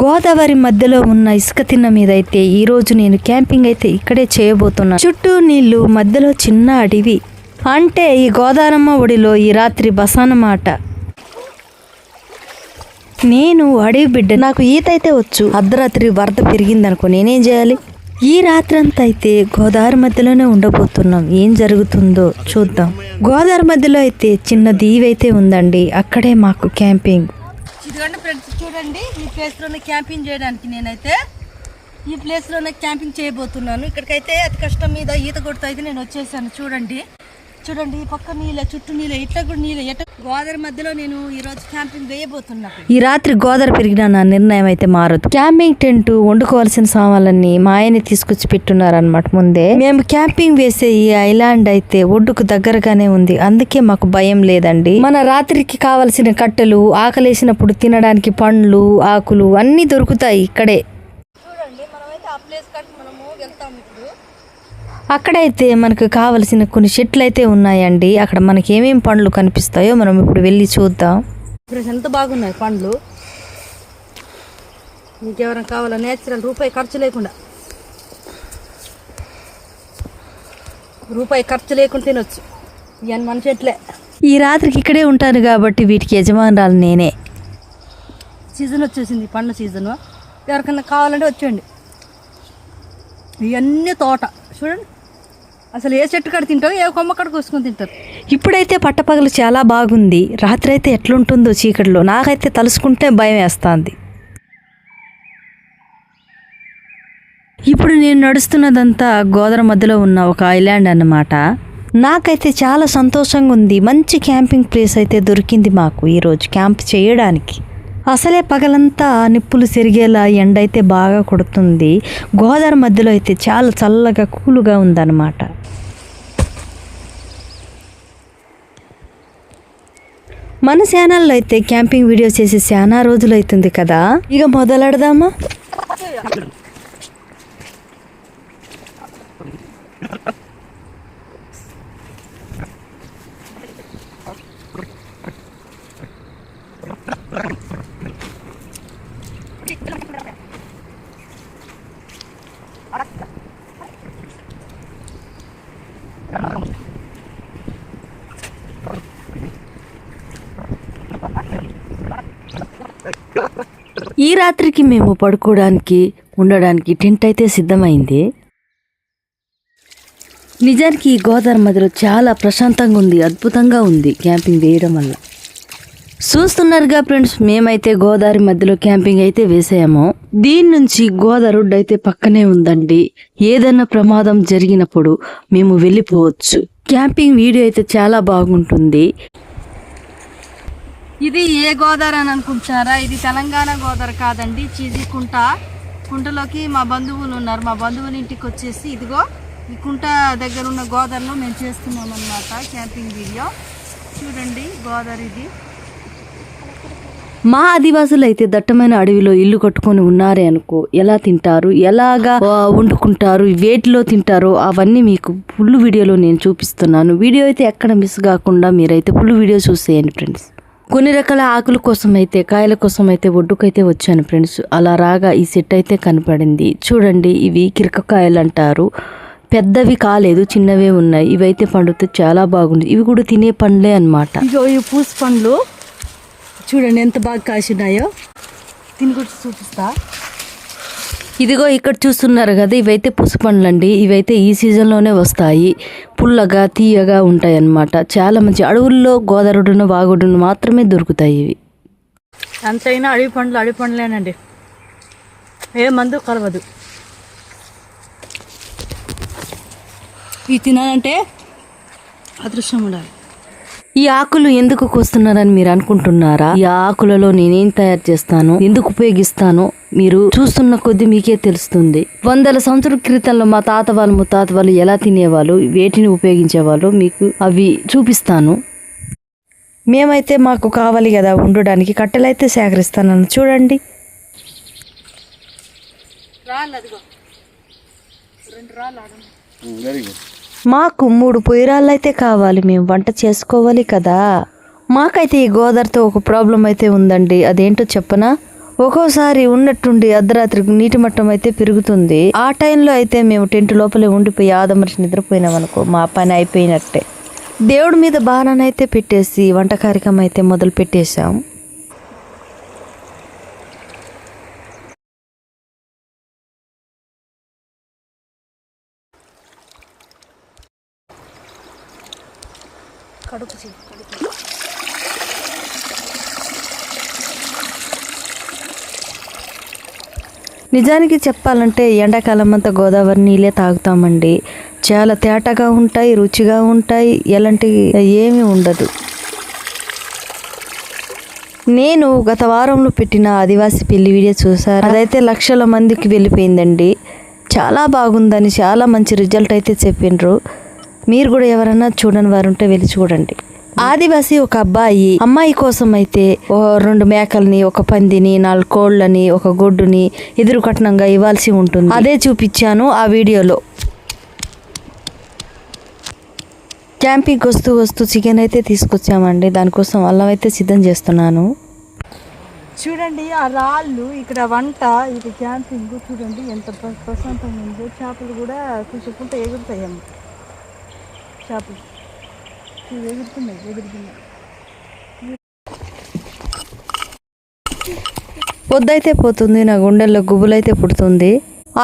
గోదావరి మధ్యలో ఉన్న ఇసుక తిన్న మీద అయితే ఈరోజు నేను క్యాంపింగ్ అయితే ఇక్కడే చేయబోతున్నా. చుట్టూ నీళ్లు, మధ్యలో చిన్న అడవి. అంటే ఈ గోదారమ్మ ఒడిలో ఈ రాత్రి బస అన్నమాట. నేను అడవి బిడ్డ, నాకు ఈత అయితే వచ్చు. అర్ధరాత్రి వరద పెరిగిందనుకో నేనేం చేయాలి? ఈ రాత్రి అంతా అయితే గోదావరి మధ్యలోనే ఉండబోతున్నాం. ఏం జరుగుతుందో చూద్దాం. గోదావరి మధ్యలో అయితే చిన్న దీవి అయితే ఉందండి, అక్కడే మాకు క్యాంపింగ్. ఇదిగోండి ఫ్రెండ్స్, చూడండి ఈ ప్లేస్లోనే క్యాంపింగ్ చేయడానికి నేనైతే ఈ ప్లేస్లోనే క్యాంపింగ్ చేయబోతున్నాను. ఇక్కడికైతే అతి కష్టం మీద ఈత కొడుతూ అయితే నేను వచ్చేసాను. చూడండి చూడండి, ఈ పక్క నీళ్ళ, చుట్టూ నీళ్ళ, ఇట్లా కూడా నీళ్ళ, ఎట్లా గోదావరి మధ్యలో నేను ఈ రోజు క్యాంపింగ్ వేయబోతున్నా. ఈ రాత్రి గోదావరి పెరిగిన నా నిర్ణయం అయితే మారదు. క్యాంపింగ్ టెంట్, వండుకోవాల్సిన సామాన్లన్నీ మా ఆయన తీసుకొచ్చి పెట్టున్నారనమాట. ముందే మేము క్యాంపింగ్ వేసే ఈ ఐలాండ్ అయితే ఒడ్డుకు దగ్గరగానే ఉంది, అందుకే మాకు భయం లేదండి. మన రాత్రికి కావలసిన కట్టెలు, ఆకలేసినప్పుడు తినడానికి పండ్లు, ఆకులు అన్నీ దొరుకుతాయి ఇక్కడే. చూడండి, మనమైతే ఆ ప్లేస్ కట్టి మనము వెళ్తాం. ఇప్పుడు అక్కడైతే మనకు కావలసిన కొన్ని చెట్లు అయితే ఉన్నాయండి. అక్కడ మనకి ఏమేమి పండ్లు కనిపిస్తాయో మనం ఇప్పుడు వెళ్ళి చూద్దాం. ఫ్రెండ్స్, ఎంత బాగున్నాయి పండ్లు. మీకు ఎవరైనా కావాలా? నేచురల్, రూపాయి ఖర్చు లేకుండా, రూపాయి ఖర్చు లేకుండా తినొచ్చు. ఇవన్నీ మన చెట్లే. ఈ రాత్రికి ఇక్కడే ఉంటాను కాబట్టి వీటికి యజమానురాలు నేనే. సీజన్ వచ్చేసింది, పండ్ల సీజను. ఎవరికైనా కావాలంటే వచ్చేయండి. ఇవన్నీ తోట చూడండి, అసలు ఏ చెట్టు కాడ తింటారో ఏ కొమ్మ కాడ కోసుకొని తింటారు. ఇప్పుడైతే పట్టపగలు చాలా బాగుంది. రాత్రి అయితే ఎట్లుంటుందో చీకటిలో నాకైతే తలుసుకుంటే భయం వేస్తుంది. ఇప్పుడు నేను నడుస్తున్నదంతా గోదావరి మధ్యలో ఉన్న ఒక ఐలాండ్ అన్నమాట. నాకైతే చాలా సంతోషంగా ఉంది. మంచి క్యాంపింగ్ ప్లేస్ అయితే దొరికింది మాకు ఈరోజు క్యాంప్ చేయడానికి. అసలే పగలంతా నిప్పులు సెరిగేలా ఎండ అయితే బాగా కొడుతుంది. గోదావరి మధ్యలో అయితే చాలా చల్లగా కూలుగా ఉందన్నమాట. మన ఛానల్లో అయితే క్యాంపింగ్ వీడియో చేసి చాలా రోజులు అవుతుంది కదా, ఇక మొదలెడదామా? ఈ రాత్రికి మేము పడుకోవడానికి, ఉండడానికి టెంట్ అయితే సిద్ధమైంది. నిజానికి ఈ గోదావరి మధ్యలో చాలా ప్రశాంతంగా ఉంది, అద్భుతంగా ఉంది క్యాంపింగ్ వేయడం వల్ల. చూస్తున్నారుగా ఫ్రెండ్స్, మేమైతే గోదావరి మధ్యలో క్యాంపింగ్ అయితే వేసాము. దీని నుంచి గోదావరి రోడ్డు అయితే పక్కనే ఉందండి. ఏదైనా ప్రమాదం జరిగినప్పుడు మేము వెళ్ళిపోవచ్చు. క్యాంపింగ్ వీడియో అయితే చాలా బాగుంటుంది. ఇది ఏ గోదావరి అని అనుకుంటున్నారా? ఇది తెలంగాణ గోదావరి కాదండి, ఇది కుంట. కుంటలోకి మా బంధువులు ఉన్నారు. మా బంధువుల ఇంటికి వచ్చేసి ఇదిగో ఈ కుంట దగ్గర ఉన్న గోదావరిలో మేము చేస్తున్నాం అన్నమాట క్యాంపింగ్ వీడియో. చూడండి గోదావరి ఇది. మా ఆదివాసులు అయితే దట్టమైన అడవిలో ఇల్లు కట్టుకొని ఉన్నారే అనుకో, ఎలా తింటారు, ఎలాగా వండుకుంటారు, వేటిలో తింటారో అవన్నీ మీకు ఫుల్ వీడియోలో నేను చూపిస్తున్నాను. వీడియో అయితే ఎక్కడ మిస్ కాకుండా మీరైతే ఫుల్ వీడియో చూసేయండి ఫ్రెండ్స్. కొన్ని రకాల ఆకుల కోసం అయితే, కాయల కోసం అయితే ఒడ్డుకైతే వచ్చాను ఫ్రెండ్స్. అలా రాగా ఈ సెట్ అయితే కనపడింది. చూడండి, ఇవి కిరకకాయలు అంటారు. పెద్దవి కాలేదు, చిన్నవే ఉన్నాయి. ఇవైతే పండుతే చాలా బాగుంది. ఇవి కూడా తినే పండ్లే అన్నమాట. ఇగో ఈ పూస పండ్లు చూడండి ఎంత బాగా కాసినాయో. తిని కూడా చూపిస్తా. ఇదిగో ఇక్కడ చూస్తున్నారు కదా, ఇవైతే పుసుపండ్లు అండి. ఇవైతే ఈ సీజన్లోనే వస్తాయి. పుల్లగా తీయగా ఉంటాయి అన్నమాట. చాలా మంచి అడవుల్లో గోదావరిడున, వాగుడును మాత్రమే దొరుకుతాయి ఇవి. ఎంతైనా అడవి పండ్లేనండి, ఏ మందు కలవదు. ఇవి తినాలంటే అదృష్టం ఉండాలి. ఈ ఆకులు ఎందుకు కోస్తున్నారని మీరు అనుకుంటున్నారా? ఈ ఆకులలో నేనేం తయారు చేస్తాను, ఎందుకు ఉపయోగిస్తానో మీరు చూస్తున్న కొద్దీ మీకే తెలుస్తుంది. వందల సంవత్సరాల క్రితంలో మా తాత వాళ్ళు, ముత్తాత వాళ్ళు ఎలా తినేవాళ్ళు, వేటిని ఉపయోగించేవాళ్ళు మీకు అవి చూపిస్తాను. మేమైతే మాకు కావాలి కదా ఉండడానికి కట్టెలైతే సేకరిస్తాను. చూడండి, మాకు 3 పొయ్యిరాళ్ళు అయితే కావాలి. మేము వంట చేసుకోవాలి కదా. మాకైతే ఈ గోదావరితో ఒక ప్రాబ్లం అయితే ఉందండి. అదేంటో చెప్పనా? ఒక్కోసారి ఉన్నట్టుండి అర్ధరాత్రికి నీటి మట్టం అయితే పెరుగుతుంది. ఆ టైంలో అయితే మేము టెంట్ లోపలే ఉండిపోయి ఆదమర్చి నిద్రపోయినాం అనుకో, మా పని అయిపోయినట్టే. దేవుడి మీద బాణానైతే పెట్టేసి వంట కార్యక్రమం అయితే మొదలు పెట్టేశాం. నిజానికి చెప్పాలంటే ఎండాకాలం అంతా గోదావరి నీళ్ళే తాగుతామండి. చాలా తేటగా ఉంటాయి, రుచిగా ఉంటాయి, ఎలాంటి ఏమీ ఉండదు. నేను గత వారంలో పెట్టిన ఆదివాసి పెళ్లి వీడియో చూసారు, అదైతే లక్షల మందికి వెళ్ళిపోయిందండి. చాలా బాగుందని చాలా మంచి రిజల్ట్ అయితే చెప్పిండ్రు. మీరు కూడా ఎవరైనా చూడని వారు ఉంటే వెళ్ళి చూడండి. ఆదివాసి ఒక అమ్మాయి కోసం అయితే 2 మేకల్ని, 1 పందిని, 4 కోళ్ళని, 1 గొడ్డుని ఎదురు కట్నంగా ఇవ్వాల్సి ఉంటుంది. అదే చూపించాను ఆ వీడియోలో. క్యాంపింగ్ వస్తూ చికెన్ అయితే తీసుకొచ్చామండి. దానికోసం అల్లం అయితే సిద్ధం చేస్తున్నాను. చూడండి ఆ రాళ్ళు, ఇక్కడ వంట, ఇది క్యాంపింగ్. చూడండి ఎంత ప్రశాంతంగా ఉందో. చేపలు కూడా చూసుకుంటే ఎగురుతాయమ్మ. చేపలు ఎగురుతున్నాయి. పొద్దైతే పోతుంది, నా గుండెల్లో గుబులైతే పుడుతుంది.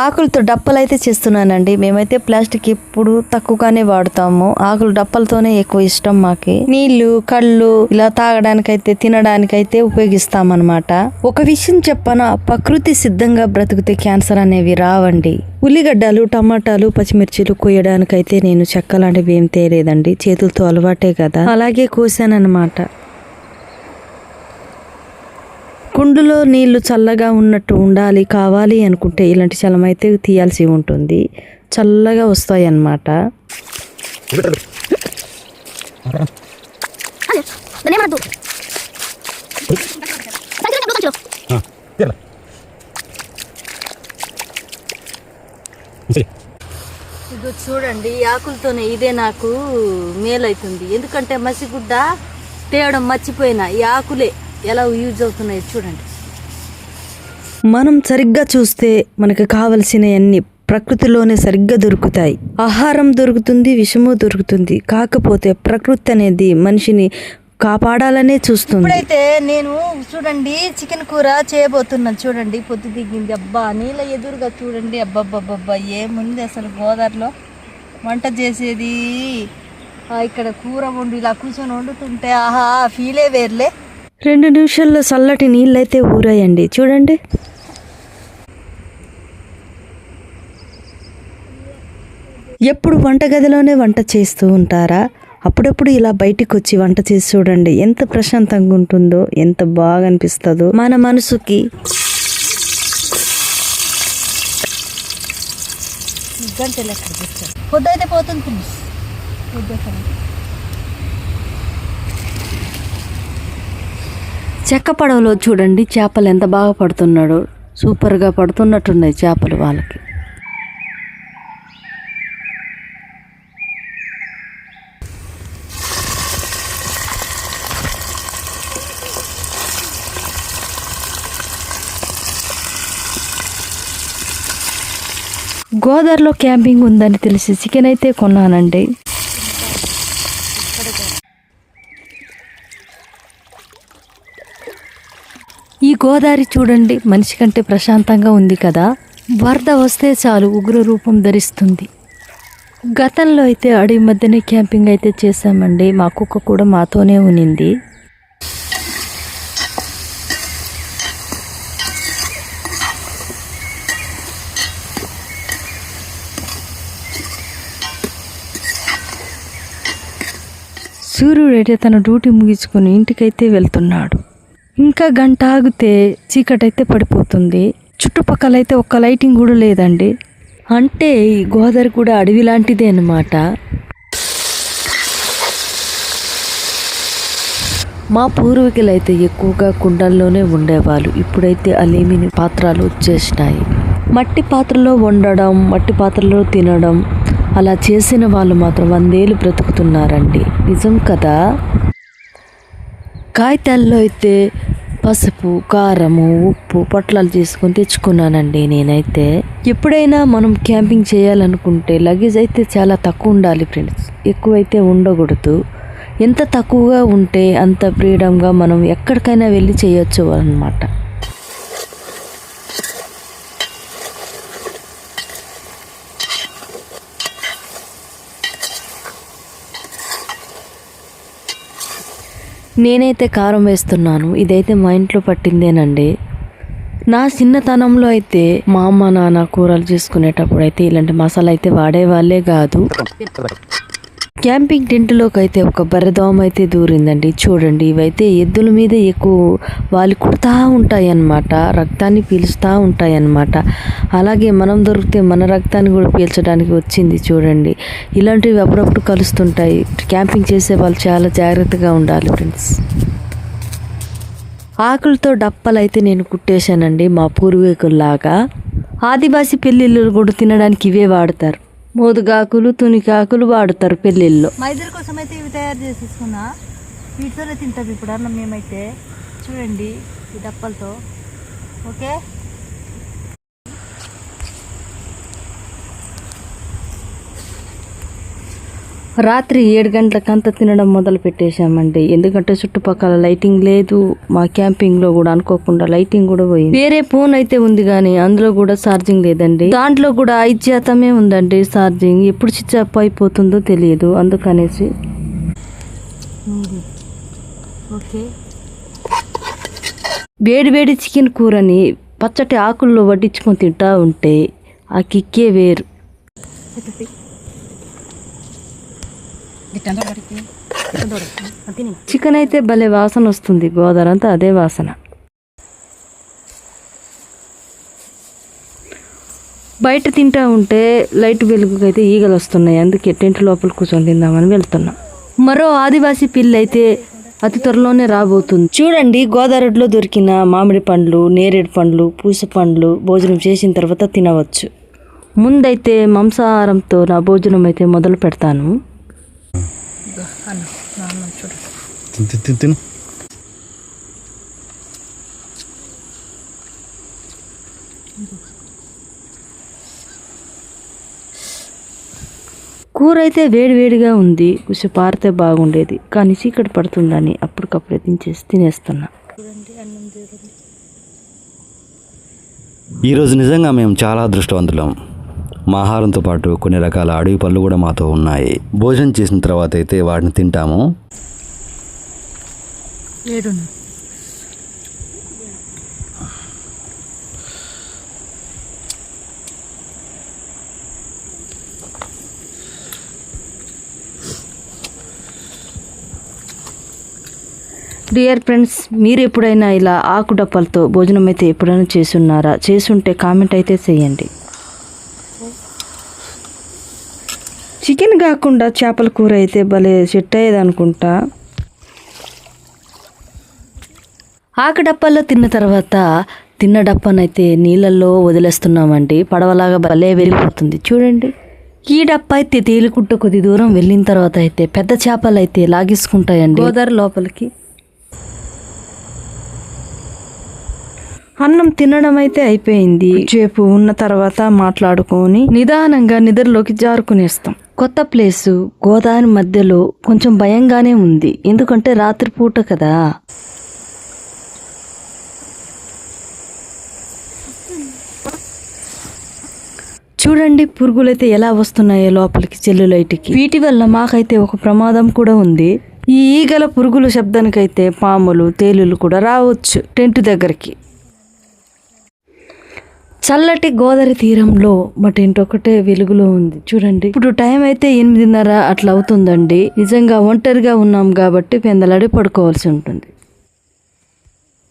ఆకులతో డప్పలైతే చేస్తున్నానండి. మేమైతే ప్లాస్టిక్ ఎప్పుడు తక్కువగానే వాడుతాము. ఆకులు డప్పలతోనే ఎక్కువ ఇష్టం మాకి. నీళ్లు, కళ్ళు ఇలా తాగడానికైతే తినడానికైతే ఉపయోగిస్తామన్నమాట. ఒక విషయం చెప్పనా, ప్రకృతి సిద్ధంగా బ్రతికితే క్యాన్సర్ అనేవి రావండి. ఉల్లిగడ్డలు, టమాటాలు, పచ్చిమిర్చిలు కోయడానికైతే నేను చెక్క లాంటివి ఏం తేలేదండి. చేతులతో అలవాటే కదా, అలాగే కోసానన్నమాట. కుండులో నీళ్లు చల్లగా ఉన్నట్టు కావాలి అనుకుంటే ఇలాంటి చలం అయితే తీయాల్సి ఉంటుంది. చల్లగా వస్తాయి అన్నమాట. ఇది చూడండి, ఈ ఆకులతోనే ఇదే నాకు మేలైతుంది. ఎందుకంటే మసిగుడ్డ తేయడం మర్చిపోయినా, ఈ ఆకులే ఎలా యూజ్ అవుతున్నాయి చూడండి. మనం సరిగ్గా చూస్తే మనకు కావలసినవన్నీ ప్రకృతిలోనే సరిగ్గా దొరుకుతాయి. ఆహారం దొరుకుతుంది, విషము దొరుకుతుంది. కాకపోతే ప్రకృతి అనేది మనిషిని కాపాడాలనే చూస్తుంది. ఇప్పుడైతే నేను చూడండి చికెన్ కూర చేయబోతున్నాను. చూడండి పొద్దు దిగింది. అబ్బా నీళ్ళ ఎదురుగా చూడండి. అబ్బబ్బబ్బబ్బా ఏముంది అసలు గోదావరిలో వంట చేసేది. ఇక్కడ కూర వండు ఇలా కూర్చొని వండుతుంటే ఆహా ఫీలే వేర్లే. 2 నిమిషాల్లో చల్లటి నీళ్ళైతే ఊరాయండి. చూడండి. ఎప్పుడు వంటగదిలోనే వంట చేస్తూ ఉంటారా? అప్పుడప్పుడు ఇలా బయటికి వచ్చి వంట చేసి చూడండి. ఎంత ప్రశాంతంగా ఉంటుందో, ఎంత బాగా అనిపిస్తుందో మన మనసుకి. పొద్దుైతే పోతుంది. చెక్క పడవలో చూడండి చేపలు ఎంత బాగా పడుతున్నాడో. సూపర్గా పడుతున్నట్టున్నాయి చేపలు వాళ్ళకి. గోదావరిలో క్యాంపింగ్ ఉందని తెలిసి చికెన్ అయితే కొన్నానండి. ఈ గోదావరి చూడండి మనిషి కంటే ప్రశాంతంగా ఉంది కదా. వరద వస్తే చాలు ఉగ్ర రూపం ధరిస్తుంది. గతంలో అయితే అడవి మధ్యనే క్యాంపింగ్ అయితే చేసామండి. మా కుక్క కూడా మాతోనే ఉనింది. సూర్యుడైతే తన డ్యూటీ ముగించుకొని ఇంటికైతే వెళ్తున్నాడు. ఇంకా గంట ఆగితే చీకటైతే పడిపోతుంది. చుట్టుపక్కలైతే ఒక్క లైటింగ్ కూడా లేదండి. అంటే ఈ గోదావరి కూడా అడవి లాంటిదే అన్నమాట. మా పూర్వీకులైతే ఎక్కువగా కుండల్లోనే ఉండేవాళ్ళు. ఇప్పుడైతే అల్యూమినియం పాత్రలు వచ్చేసినాయి. మట్టి పాత్రలో వండడం, మట్టి పాత్రలో తినడం అలా చేసిన వాళ్ళు మాత్రం 100 ఏళ్ళు బ్రతుకుతున్నారండి. నిజం కదా. కాగితాల్లో అయితే పసుపు, కారము, ఉప్పు పొట్లాలు తీసుకొని తెచ్చుకున్నానండి. నేనైతే ఎప్పుడైనా మనం క్యాంపింగ్ చేయాలనుకుంటే లగేజ్ అయితే చాలా తక్కువ ఉండాలి ఫ్రెండ్స్, ఎక్కువైతే ఉండకూడదు. ఎంత తక్కువగా ఉంటే అంత ఫ్రీడంగా మనం ఎక్కడికైనా వెళ్ళి చేయొచ్చు అన్నమాట. నేనైతే కారం వేస్తున్నాను. ఇదైతే మా ఇంట్లో పట్టిందేనండి. నా చిన్నతనంలో అయితే మా అమ్మ నాన్న కూరలు చేసుకునేటప్పుడు అయితే ఇలాంటి మసాలా అయితే వాడేవాళ్ళే కాదు. క్యాంపింగ్ టెంట్లోకి అయితే ఒక బర్రెదోమ అయితే దూరిందండి. చూడండి, ఇవైతే ఎద్దుల మీద ఎక్కువ వాళ్ళు కుడతా ఉంటాయి అన్నమాట, రక్తాన్ని పీల్చుతూ ఉంటాయి అన్నమాట. అలాగే మనం దొరికితే మన రక్తాన్ని కూడా పీల్చడానికి వచ్చింది. చూడండి, ఇలాంటివి అప్పుడప్పుడు కలుస్తుంటాయి. క్యాంపింగ్ చేసే వాళ్ళు చాలా జాగ్రత్తగా ఉండాలి ఫ్రెండ్స్. ఆకులతో డప్పలు అయితే నేను కుట్టేశానండి. మా పూర్వీకుల్లాగా ఆదివాసీ పెళ్ళిళ్ళు కూడా తినడానికి ఇవే వాడతారు. మోదుగాకులు, తునికాకులు వాడతారు పెళ్ళిళ్ళు. మా ఇద్దరి కోసం అయితే ఇవి తయారు చేసేసుకున్నా. వీటితోనే తింటాం ఇప్పుడు అన్నం మేమైతే. చూడండి ఈ డప్పలతో. ఓకే, రాత్రి 7 గంటలకంతా తినడం మొదలు పెట్టేశామండి. ఎందుకంటే చుట్టుపక్కల లైటింగ్ లేదు. మా క్యాంపింగ్ లో కూడా అనుకోకుండా లైటింగ్ కూడా పోయింది. వేరే ఫోన్ అయితే ఉంది కానీ అందులో కూడా ఛార్జింగ్ లేదండి. దాంట్లో కూడా 5% ఉందండి ఛార్జింగ్. ఎప్పుడు స్విచ్ ఆఫ్ అయిపోతుందో తెలియదు. అందుకనేసి ఓకే, వేడి వేడి చికెన్ కూరని పచ్చటి ఆకుల్లో వడ్డించుకొని తింటా ఉంటే ఆ కిక్కే వేరు. చికెన్ అయితే భలే వాసన వస్తుంది. గోదావరంతా అదే వాసన. బయట తింటా ఉంటే లైట్ వెలుగుకి అయితే ఈగలు వస్తున్నాయి. అందుకే టెంట్ లోపల కూర్చొని తిందామని వెళ్తున్నాం. మరో ఆదివాసీ పిల్లి అయితే అతి త్వరలోనే రాబోతుంది. చూడండి, గోదావరిలో దొరికిన మామిడి పండ్లు, నేరేడు పండ్లు, పూస పండ్లు భోజనం చేసిన తర్వాత తినవచ్చు. ముందైతే మాంసాహారంతో నా భోజనం అయితే మొదలు పెడతాను. తిను. కూర అయితే వేడివేడిగా ఉంది. కొంచెం పారితే బాగుండేది, కానీ చీకటి పడుతుందని అప్పటికప్పుడే దించేసి తినేస్తున్నా. ఈరోజు నిజంగా మేము చాలా అదృష్టవంతులం. మా ఆహారంతో పాటు కొన్ని రకాల అడవి పళ్ళు కూడా మాతో ఉన్నాయి. భోజనం చేసిన తర్వాత అయితే వాటిని తింటాము. డియర్ ఫ్రెండ్స్, మీరు ఎప్పుడైనా ఇలా ఆకు డప్పలతో భోజనం అయితే ఎప్పుడైనా చేసున్నారా? చేసుంటే కామెంట్ అయితే చేయండి. చికెన్ కాకుండా చేపల కూర అయితే భలే సెట్ అయ్యేది అనుకుంటా. ఆకు డప్పల్లో తిన్న తర్వాత తిన్న డప్పనైతే నీళ్ళల్లో వదిలేస్తున్నామండి. పడవలాగా భలే వెళ్ళిపోతుంది. చూడండి, ఈ డప్ప అయితే తేలికుంట కొద్ది దూరం వెళ్ళిన తర్వాత అయితే పెద్ద చేపలు అయితే లాగేసుకుంటాయండి గోదావరి లోపలికి. అన్నం తినడం అయితే అయిపోయింది. సేపు ఉన్న తర్వాత మాట్లాడుకొని నిదానంగా నిద్రలోకి జారుకునేస్తాం. కొత్త ప్లేసు గోదావరి మధ్యలో కొంచెం భయంగానే ఉంది. ఎందుకంటే రాత్రిపూట కదా. చూడండి, పురుగులైతే ఎలా వస్తున్నాయో లోపలికి సెల్యులైట్కి. వీటి వల్ల మాకైతే ఒక ప్రమాదం కూడా ఉంది. ఈ ఈగల పురుగుల శబ్దానికైతే పాములు, తేలులు కూడా రావచ్చు టెంట్ దగ్గరికి. చల్లటి గోదావరి తీరంలో మా టెంట్ ఒకటే వెలుగులో ఉంది. చూడండి, ఇప్పుడు టైం అయితే 8:30 అట్లా అవుతుందండి. నిజంగా ఒంటరిగా ఉన్నాం కాబట్టి పెందలాడి పడుకోవాల్సి ఉంటుంది.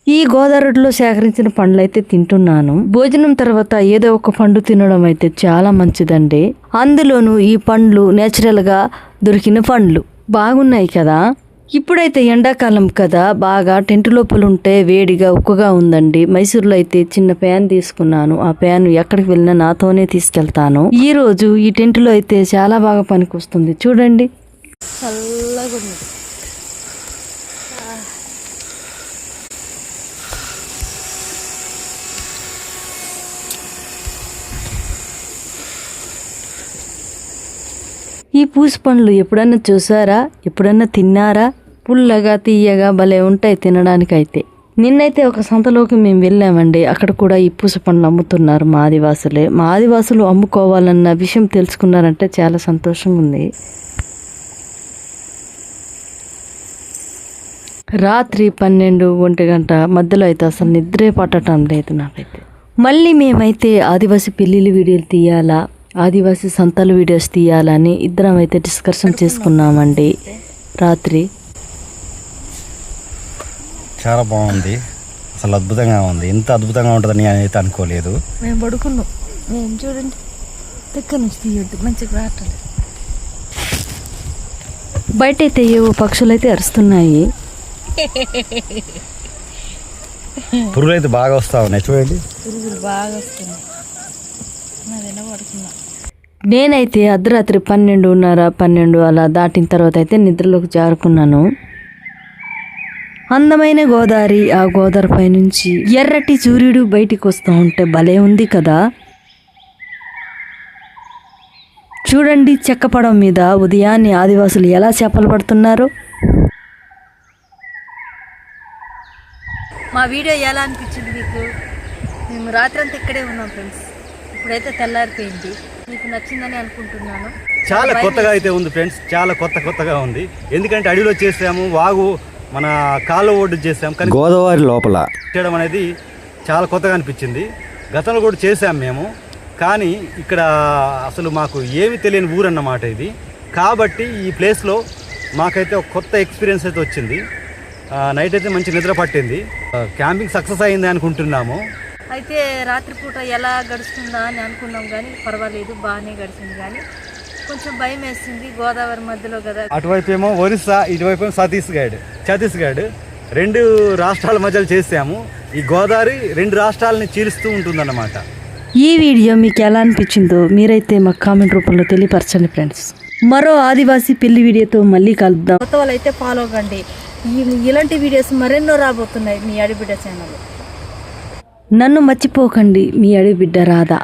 ఈ గోదావరిలో సేకరించిన పండ్లు అయితే తింటున్నాను. భోజనం తర్వాత ఏదో ఒక పండు తినడం అయితే చాలా మంచిదండి. అందులోనూ ఈ పండ్లు నేచురల్ గా దొరికిన పండ్లు బాగున్నాయి కదా. ఇప్పుడైతే ఎండాకాలం కదా, బాగా టెంట్ లోపల ఉంటే వేడిగా ఉక్కుగా ఉందండి. మైసూర్లో అయితే చిన్న ప్యాన్ తీసుకున్నాను. ఆ ప్యాన్ ఎక్కడికి వెళ్ళినా నాతోనే తీసుకెళ్తాను. ఈ రోజు ఈ టెంట్ లో అయితే చాలా బాగా పనికి వస్తుంది. చూడండి, చల్లగా ఉంది. ఈ పూసి పండ్లు ఎప్పుడన్నా చూసారా? ఎప్పుడన్నా తిన్నారా? పుల్లగా తీయగా భలే ఉంటాయి తినడానికైతే. నిన్నైతే ఒక సంతలోకి మేము వెళ్ళామండి. అక్కడ కూడా ఈ పూస పండ్లు అమ్ముతున్నారు మా ఆదివాసులే. మా ఆదివాసులు అమ్ముకోవాలన్న విషయం తెలుసుకున్నారంటే చాలా సంతోషంగా ఉంది. రాత్రి 12-1 గంట మధ్యలో అయితే అసలు నిద్రే పట్టడం లేదు నాకైతే. మళ్ళీ మేమైతే ఆదివాసీ పెళ్ళిళ్ళ వీడియోలు తీయాలా, ఆదివాసీ సంతాల వీడియోస్ తీయాలని ఇద్దరం అయితే డిస్కషన్ చేసుకున్నామండి రాత్రి. చాలా బాగుంది, అసలు అద్భుతంగా ఉంది. ఇంత అద్భుతంగా ఉంటుందని నేనైతే అనుకోలేదు. మేము పడుకున్నాం. మేము చూడండి దగ్గర నుంచి తీయొద్దు, మంచిగా రావట్లేదు. బయట అయితే ఏవో పక్షులు అయితే అరుస్తున్నాయి. పురుగులు అయితే బాగా వస్తా ఉన్నాయి చూడండి. పురుగులు బాగా వస్తున్నాయి. అదేనా పడుకున్నా. నేనైతే అర్ధరాత్రి 12:30 అలా దాటిన తర్వాత అయితే నిద్రలోకి జారుకున్నాను. అందమైన గోదావరి, ఆ గోదావరి పై నుంచి ఎర్రటి సూర్యుడు బయటికి వస్తూ ఉంటే భలే ఉంది కదా. చూడండి చెక్కపడం మీద ఉదయాన్నే ఆదివాసులు ఎలా చేపలు పడుతున్నారు. మా వీడియో ఎలా అనిపించింది మీకు? మేము రాత్రి అంతా ఇక్కడే ఉన్నాం ఫ్రెండ్స్. ఇప్పుడైతే తెల్లారిపోయింది. మీకు నచ్చిందని అనుకుంటున్నాను. చాలా కొత్తగా అయితే ఉంది ఫ్రెండ్స్, చాలా కొత్తగా ఉంది. ఎందుకంటే అడవిలో చేసాము, వాగు మన కాలువ ఒడ్డు చేసాం, కానీ గోదావరి లోపల చేయడం అనేది చాలా కొత్తగా అనిపించింది. గతంలో కూడా చేసాం మేము, కానీ ఇక్కడ అసలు మాకు ఏమి తెలియని ఊరు అన్నమాట ఇది. కాబట్టి ఈ ప్లేస్లో మాకైతే ఒక కొత్త ఎక్స్పీరియన్స్ అయితే వచ్చింది. నైట్ అయితే మంచి నిద్ర పట్టింది. క్యాంపింగ్ సక్సెస్ అయింది అనుకుంటున్నాము. అయితే రాత్రిపూట ఎలా గడుస్తుందా అని అనుకున్నాం, కానీ పర్వాలేదు, బాగానే గడిచింది. కానీ కొంచెం భయం వేస్తుంది, గోదావరి మధ్యలో కదా. అటువైపు ఏమో ఒరిస్సా, ఇటువైపు ఏమో ఛత్తీస్గఢ్ 2 రాష్ట్రాల మధ్యలో చేసాము. ఈ గోదావరి 2 రాష్ట్రాలని చీలుస్తూ ఉంటుందన్నమాట. ఈ వీడియో మీకు ఎలా అనిపించిందో మీరైతే మాకు కామెంట్ రూపంలో తెలియపరచండి ఫ్రెండ్స్. మరో ఆదివాసీ పెళ్లి వీడియోతో మళ్ళీ కలుద్దాం. కొత్త వాళ్ళు అయితే ఫాలో కండి. ఇలాంటి వీడియోస్ మరెన్నో రాబోతున్నాయి మీ అడిబిడ్డ ఛానల్. నన్ను మర్చిపోకండి, మీ అడవి బిడ్డ రాధా.